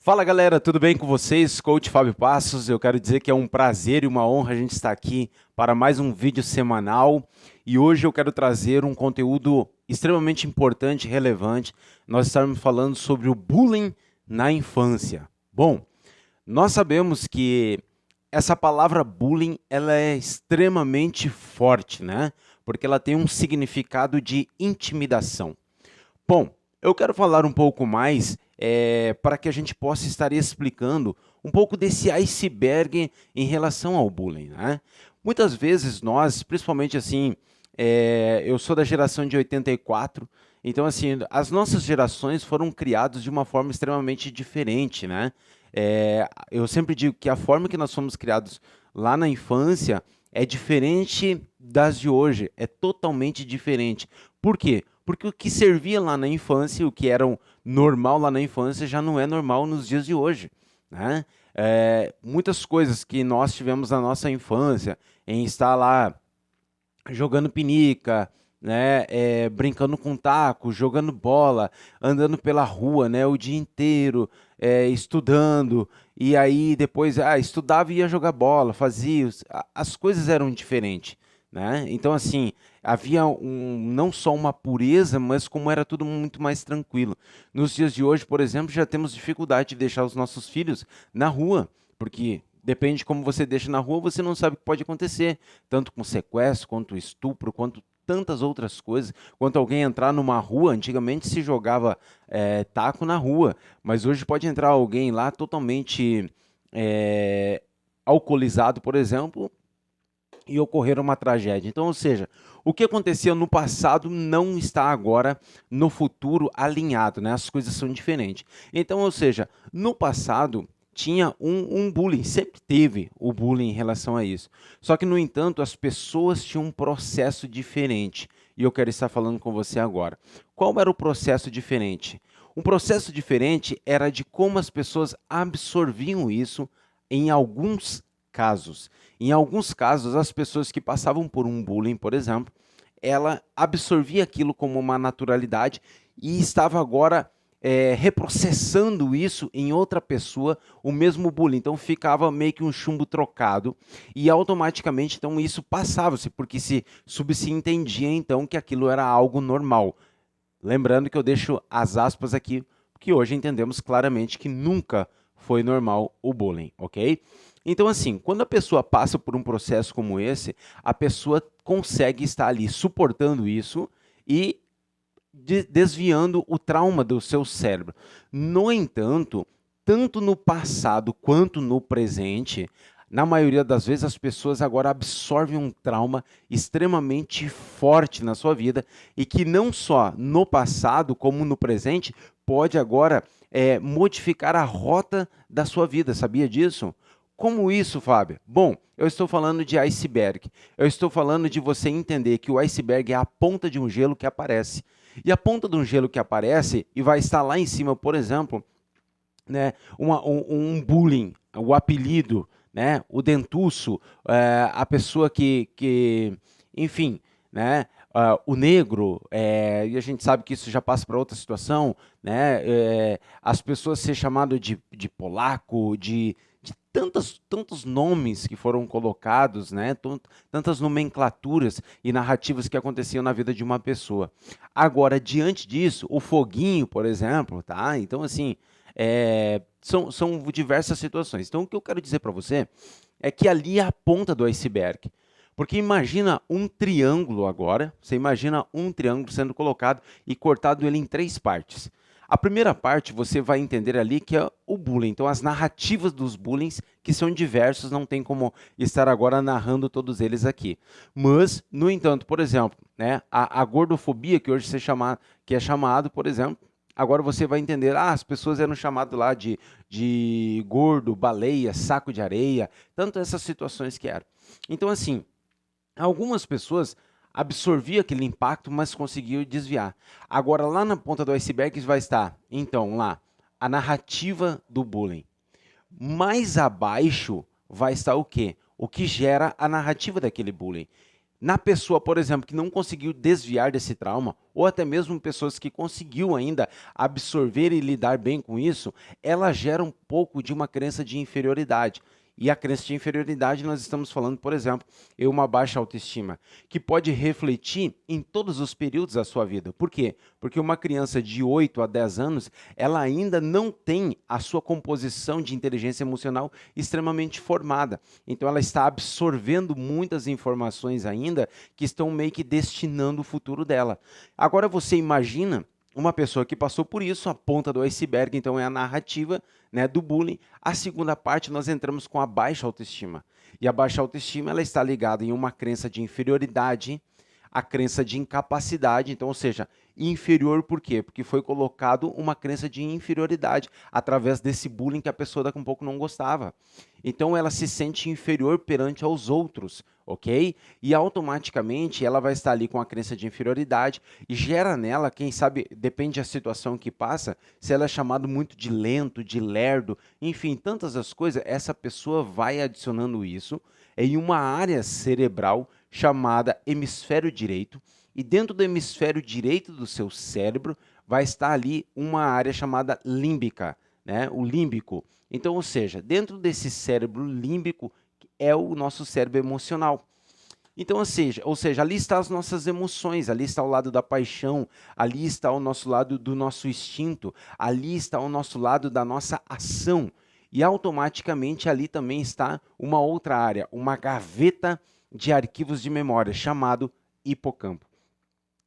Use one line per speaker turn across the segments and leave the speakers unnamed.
Fala galera, tudo bem com vocês? Coach Fábio Passos, eu quero dizer que é um prazer e uma honra a gente estar aqui para mais um vídeo semanal e hoje eu quero trazer um conteúdo extremamente importante e relevante. Nós estamos falando sobre o bullying na infância. Bom, nós sabemos que essa palavra bullying ela é extremamente forte, né? Porque ela tem um significado de intimidação. Bom, eu quero falar um pouco mais para que a gente possa estar explicando um pouco desse iceberg em relação ao bullying, né? Muitas vezes nós, principalmente assim, eu sou da geração de 84, então assim, as nossas gerações foram criadas de uma forma extremamente diferente, né? Eu sempre digo que a forma que nós fomos criados lá na infância é diferente das de hoje, é totalmente diferente. Por quê? Porque o que servia lá na infância, o que era normal lá na infância, já não é normal nos dias de hoje, né? Muitas coisas que nós tivemos na nossa infância, em estar lá jogando pinica, né, brincando com taco, jogando bola, andando pela rua, né, o dia inteiro, estudando, e aí depois estudava e ia jogar bola, fazia, as coisas eram diferentes, né? Então assim, havia não só uma pureza, mas como era tudo muito mais tranquilo. Nos dias de hoje, por exemplo, já temos dificuldade de deixar os nossos filhos na rua, porque depende de como você deixa na rua, você não sabe o que pode acontecer, tanto com sequestro, quanto estupro, quanto tantas outras coisas. Quanto alguém entrar numa rua, antigamente se jogava taco na rua, mas hoje pode entrar alguém lá totalmente é, alcoolizado, por exemplo, e ocorrer uma tragédia. Então, ou seja, o que acontecia no passado não está agora no futuro alinhado, né? As coisas são diferentes. Então, ou seja, no passado tinha um bullying, sempre teve o bullying em relação a isso. Só que, no entanto, as pessoas tinham um processo diferente. E eu quero estar falando com você agora. Qual era o processo diferente? Um processo diferente era de como as pessoas absorviam isso em alguns casos. Em alguns casos, as pessoas que passavam por um bullying, por exemplo, ela absorvia aquilo como uma naturalidade e estava agora reprocessando isso em outra pessoa, o mesmo bullying. Então ficava meio que um chumbo trocado e automaticamente então isso passava-se, porque se subentendia então que aquilo era algo normal. Lembrando que eu deixo as aspas aqui, porque hoje entendemos claramente que nunca foi normal o bullying, ok? Então, assim, quando a pessoa passa por um processo como esse, a pessoa consegue estar ali suportando isso e desviando o trauma do seu cérebro. No entanto, tanto no passado quanto no presente, na maioria das vezes as pessoas agora absorvem um trauma extremamente forte na sua vida e que não só no passado como no presente pode agora modificar a rota da sua vida. Sabia disso? Como isso, Fábio? Bom, eu estou falando de iceberg. Eu estou falando de você entender que o iceberg é a ponta de um gelo que aparece. E a ponta de um gelo que aparece e vai estar lá em cima, por exemplo, né, um bullying, o apelido, né, o dentuço, a pessoa enfim, né, o negro, e a gente sabe que isso já passa para outra situação, né, as pessoas ser chamado de polaco, de tantos nomes que foram colocados, né, tantas nomenclaturas e narrativas que aconteciam na vida de uma pessoa. Agora, diante disso, o foguinho, por exemplo, tá? Então, assim, são diversas situações. Então, o que eu quero dizer para você é que ali é a ponta do iceberg. Porque imagina um triângulo agora, você imagina um triângulo sendo colocado e cortado ele em três partes. A primeira parte você vai entender ali que é o bullying, então as narrativas dos bullying, que são diversos, não tem como estar agora narrando todos eles aqui. Mas, no entanto, por exemplo, né, a gordofobia, que hoje que é chamado, por exemplo, agora você vai entender, as pessoas eram chamadas lá de gordo, baleia, saco de areia, tanto essas situações que eram. Então, assim, algumas pessoas absorviam aquele impacto, mas conseguiam desviar. Agora, lá na ponta do iceberg vai estar, então, lá, a narrativa do bullying. Mais abaixo vai estar o quê? O que gera a narrativa daquele bullying. Na pessoa, por exemplo, que não conseguiu desviar desse trauma, ou até mesmo pessoas que conseguiu ainda absorver e lidar bem com isso, ela gera um pouco de uma crença de inferioridade. E a crença de inferioridade, nós estamos falando, por exemplo, em uma baixa autoestima, que pode refletir em todos os períodos da sua vida. Por quê? Porque uma criança de 8 a 10 anos, ela ainda não tem a sua composição de inteligência emocional extremamente formada. Então ela está absorvendo muitas informações ainda que estão meio que destinando o futuro dela. Agora você imagina uma pessoa que passou por isso, a ponta do iceberg, então é a narrativa, né, do bullying. A segunda parte nós entramos com a baixa autoestima. E a baixa autoestima ela está ligada em uma crença de inferioridade, a crença de incapacidade, então, ou seja, inferior por quê? Porque foi colocado uma crença de inferioridade através desse bullying que a pessoa daqui a um pouco não gostava. Então ela se sente inferior perante aos outros, ok? E automaticamente ela vai estar ali com a crença de inferioridade e gera nela, quem sabe, depende da situação que passa, se ela é chamado muito de lento, de lerdo, enfim, tantas as coisas, essa pessoa vai adicionando isso em uma área cerebral chamada hemisfério direito, e dentro do hemisfério direito do seu cérebro vai estar ali uma área chamada límbica, né? O límbico. Então, ou seja, dentro desse cérebro límbico é o nosso cérebro emocional. Então, ou seja, ali estão as nossas emoções, ali está o lado da paixão, ali está o nosso lado do nosso instinto, ali está o nosso lado da nossa ação. E automaticamente ali também está uma outra área, uma gaveta de arquivos de memória, chamado hipocampo.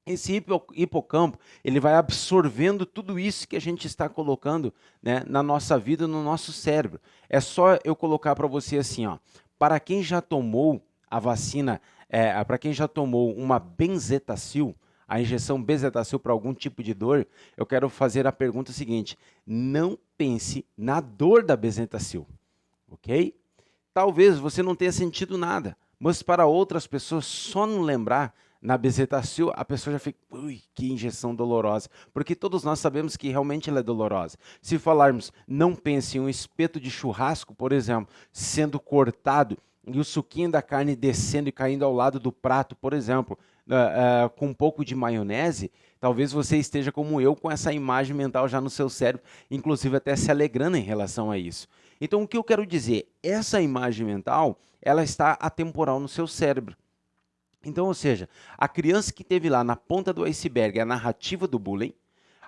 Esse hipocampo, ele vai absorvendo tudo isso que a gente está colocando, né, na nossa vida, no nosso cérebro. É só eu colocar para você assim, ó, para quem já tomou a vacina, para quem já tomou uma benzetacil, a injeção benzetacil para algum tipo de dor, eu quero fazer a pergunta seguinte: não pense na dor da benzetacil, ok? Talvez você não tenha sentido nada, mas para outras pessoas, só não lembrar na bezetacil, a pessoa já fica, ui, que injeção dolorosa, porque todos nós sabemos que realmente ela é dolorosa. Se falarmos, não pense em um espeto de churrasco, por exemplo, sendo cortado e o suquinho da carne descendo e caindo ao lado do prato, por exemplo, com um pouco de maionese, talvez você esteja como eu, com essa imagem mental já no seu cérebro, inclusive até se alegrando em relação a isso. Então, o que eu quero dizer? Essa imagem mental, ela está atemporal no seu cérebro. Então, ou seja, a criança que teve lá na ponta do iceberg a narrativa do bullying,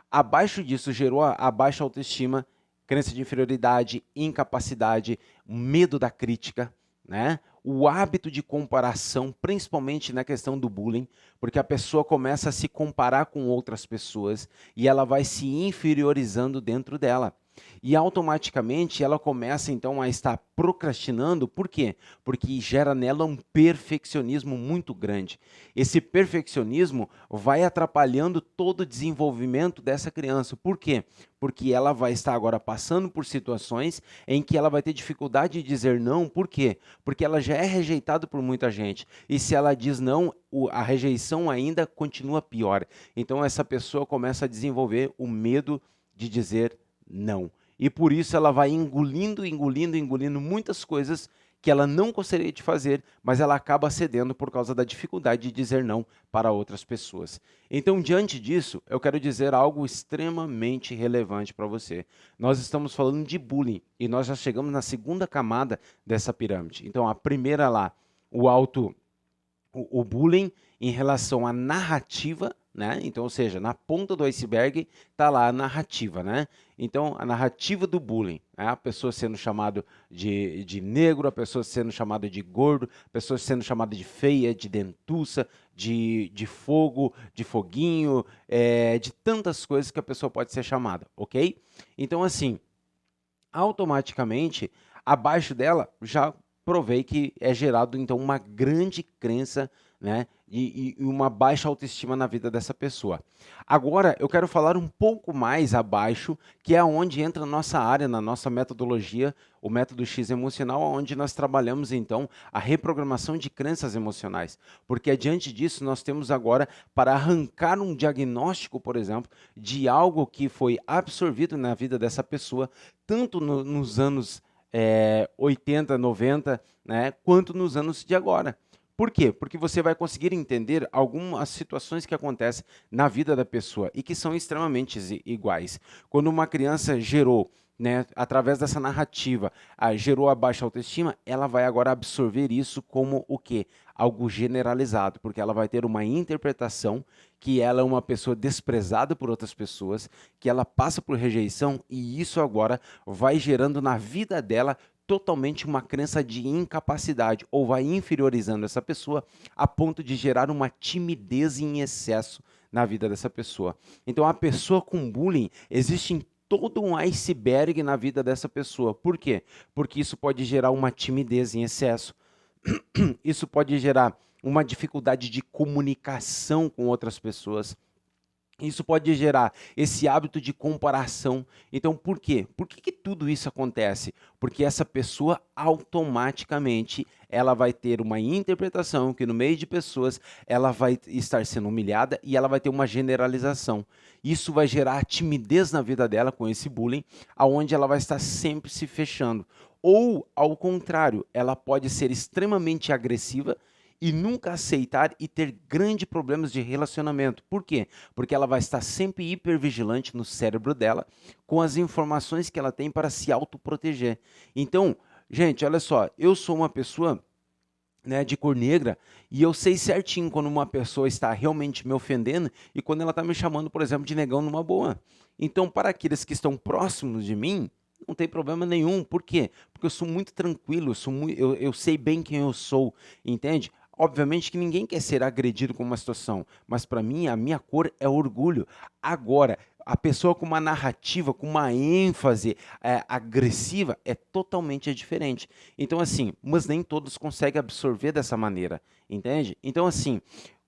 abaixo disso gerou a baixa autoestima, crença de inferioridade, incapacidade, medo da crítica, né? O hábito de comparação, principalmente na questão do bullying, porque a pessoa começa a se comparar com outras pessoas e ela vai se inferiorizando dentro dela. E automaticamente ela começa então a estar procrastinando, por quê? Porque gera nela um perfeccionismo muito grande. Esse perfeccionismo vai atrapalhando todo o desenvolvimento dessa criança. Por quê? Porque ela vai estar agora passando por situações em que ela vai ter dificuldade de dizer não. Por quê? Porque ela já é rejeitada por muita gente. E se ela diz não, a rejeição ainda continua pior. Então essa pessoa começa a desenvolver o medo de dizer não. E por isso ela vai engolindo, engolindo, engolindo muitas coisas que ela não gostaria de fazer, mas ela acaba cedendo por causa da dificuldade de dizer não para outras pessoas. Então, diante disso, eu quero dizer algo extremamente relevante para você. Nós estamos falando de bullying e nós já chegamos na segunda camada dessa pirâmide. Então, a primeira lá, o bullying em relação à narrativa, né? Então, ou seja, na ponta do iceberg está lá a narrativa, né? Então, a narrativa do bullying, né? A pessoa sendo chamada de negro, a pessoa sendo chamada de gordo, a pessoa sendo chamada de feia, de dentuça, de fogo, de foguinho, de tantas coisas que a pessoa pode ser chamada, ok? Então, assim, automaticamente, abaixo dela já provei que é gerado então uma grande crença, né, e uma baixa autoestima na vida dessa pessoa. Agora eu quero falar um pouco mais abaixo, que é onde entra a nossa área, na nossa metodologia, o método X emocional, onde nós trabalhamos então a reprogramação de crenças emocionais. Porque adiante disso nós temos agora para arrancar um diagnóstico, por exemplo, de algo que foi absorvido na vida dessa pessoa, tanto nos anos 80, 90, né, quanto nos anos de agora. Por quê? Porque você vai conseguir entender algumas situações que acontecem na vida da pessoa e que são extremamente iguais. Quando uma criança gerou, né, através dessa narrativa, gerou a baixa autoestima, ela vai agora absorver isso como o quê? Algo generalizado, porque ela vai ter uma interpretação que ela é uma pessoa desprezada por outras pessoas, que ela passa por rejeição e isso agora vai gerando na vida dela totalmente uma crença de incapacidade ou vai inferiorizando essa pessoa a ponto de gerar uma timidez em excesso na vida dessa pessoa. Então, a pessoa com bullying existe em todo um iceberg na vida dessa pessoa. Por quê? Porque isso pode gerar uma timidez em excesso. Isso pode gerar uma dificuldade de comunicação com outras pessoas. Isso pode gerar esse hábito de comparação. Então, por quê? Por que tudo isso acontece? Porque essa pessoa automaticamente ela vai ter uma interpretação que no meio de pessoas ela vai estar sendo humilhada e ela vai ter uma generalização. Isso vai gerar timidez na vida dela com esse bullying, aonde ela vai estar sempre se fechando. Ou, ao contrário, ela pode ser extremamente agressiva e nunca aceitar e ter grandes problemas de relacionamento. Por quê? Porque ela vai estar sempre hipervigilante no cérebro dela com as informações que ela tem para se autoproteger. Então, gente, olha só, eu sou uma pessoa, né, de cor negra e eu sei certinho quando uma pessoa está realmente me ofendendo e quando ela está me chamando, por exemplo, de negão numa boa. Então, para aqueles que estão próximos de mim, não tem problema nenhum. Por quê? Porque eu sou muito tranquilo, eu sei bem quem eu sou, entende? Obviamente que ninguém quer ser agredido com uma situação, mas para mim a minha cor é orgulho. Agora, a pessoa com uma narrativa, com uma ênfase agressiva, é totalmente diferente. Então, assim, mas nem todos conseguem absorver dessa maneira, entende? Então, assim,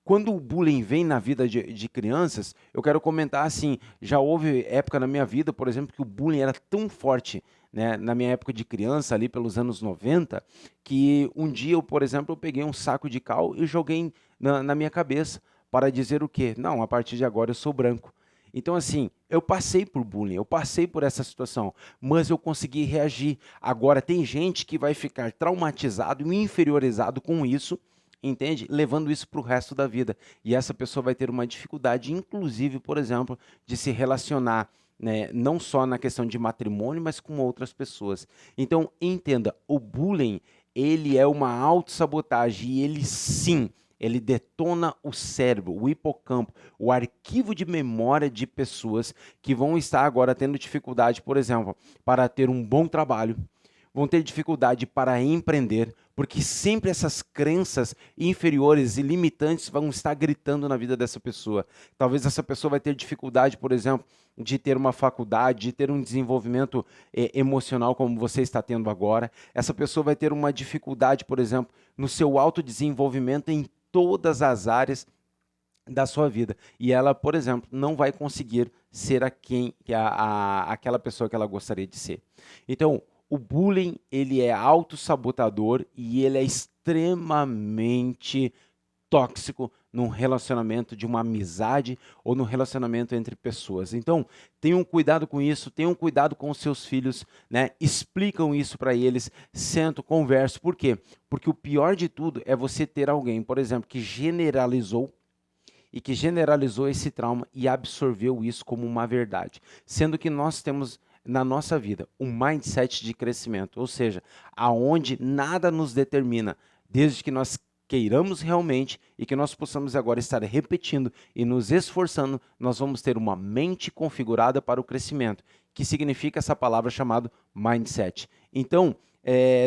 quando o bullying vem na vida de crianças, eu quero comentar assim, já houve época na minha vida, por exemplo, que o bullying era tão forte, né, na minha época de criança, ali pelos anos 90, que um dia, eu, por exemplo, eu peguei um saco de cal e joguei na minha cabeça para dizer o quê? Não, a partir de agora eu sou branco. Então, assim, eu passei por bullying, eu passei por essa situação, mas eu consegui reagir. Agora, tem gente que vai ficar traumatizado e inferiorizado com isso, entende? Levando isso para o resto da vida. E essa pessoa vai ter uma dificuldade, inclusive, por exemplo, de se relacionar, né, não só na questão de matrimônio, mas com outras pessoas. Então, entenda, o bullying, ele é uma autossabotagem e ele sim, ele detona o cérebro, o hipocampo, o arquivo de memória de pessoas que vão estar agora tendo dificuldade, por exemplo, para ter um bom trabalho, vão ter dificuldade para empreender, porque sempre essas crenças inferiores e limitantes vão estar gritando na vida dessa pessoa. Talvez essa pessoa vai ter dificuldade, por exemplo, de ter uma faculdade, de ter um desenvolvimento emocional como você está tendo agora. Essa pessoa vai ter uma dificuldade, por exemplo, no seu autodesenvolvimento em todas as áreas da sua vida. E ela, por exemplo, não vai conseguir ser aquela pessoa que ela gostaria de ser. Então, o bullying, ele é autossabotador e ele é extremamente tóxico num relacionamento de uma amizade ou no relacionamento entre pessoas. Então, tenham cuidado com isso, tenham cuidado com os seus filhos, né? Explicam isso para eles, sentam, conversam. Por quê? Porque o pior de tudo é você ter alguém, por exemplo, que generalizou esse trauma e absorveu isso como uma verdade. Sendo que nós temos na nossa vida um mindset de crescimento, ou seja, aonde nada nos determina, desde que nós queiramos realmente e que nós possamos agora estar repetindo e nos esforçando, nós vamos ter uma mente configurada para o crescimento, que significa essa palavra chamada mindset. Então,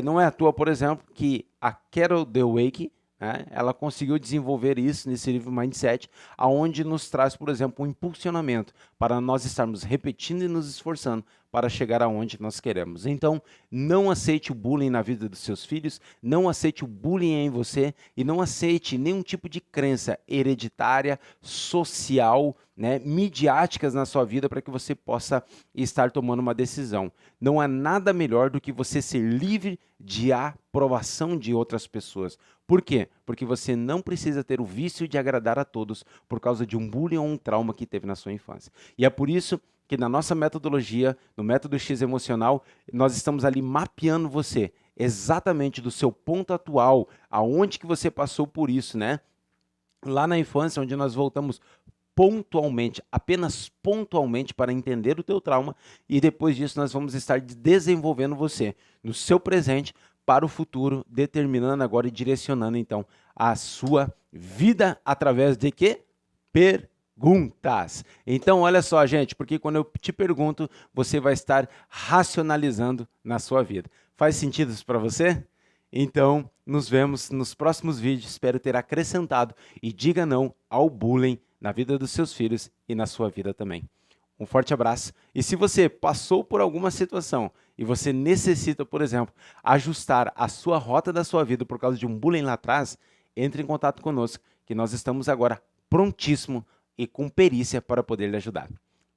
não é à toa, por exemplo, que a Carol Dweck, né, ela conseguiu desenvolver isso nesse livro Mindset, aonde nos traz, por exemplo, um impulsionamento para nós estarmos repetindo e nos esforçando para chegar aonde nós queremos. Então, não aceite o bullying na vida dos seus filhos, não aceite o bullying em você e não aceite nenhum tipo de crença hereditária, social, né, midiáticas na sua vida para que você possa estar tomando uma decisão. Não há nada melhor do que você ser livre de aprovação de outras pessoas. Por quê? Porque você não precisa ter o vício de agradar a todos por causa de um bullying ou um trauma que teve na sua infância. E é por isso que na nossa metodologia, no método X emocional, nós estamos ali mapeando você exatamente do seu ponto atual, aonde que você passou por isso, né? Lá na infância, onde nós voltamos pontualmente, apenas pontualmente para entender o teu trauma e depois disso nós vamos estar desenvolvendo você no seu presente para o futuro, determinando agora e direcionando então a sua vida através de quê? Perguntas. Então olha só, gente, porque quando eu te pergunto, você vai estar racionalizando na sua vida. Faz sentido isso para você? Então, nos vemos nos próximos vídeos. Espero ter acrescentado e diga não ao bullying na vida dos seus filhos e na sua vida também. Um forte abraço. E se você passou por alguma situação e você necessita, por exemplo, ajustar a sua rota da sua vida por causa de um bullying lá atrás, entre em contato conosco, que nós estamos agora prontíssimo e com perícia para poder lhe ajudar.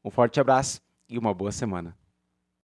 Um forte abraço e uma boa semana.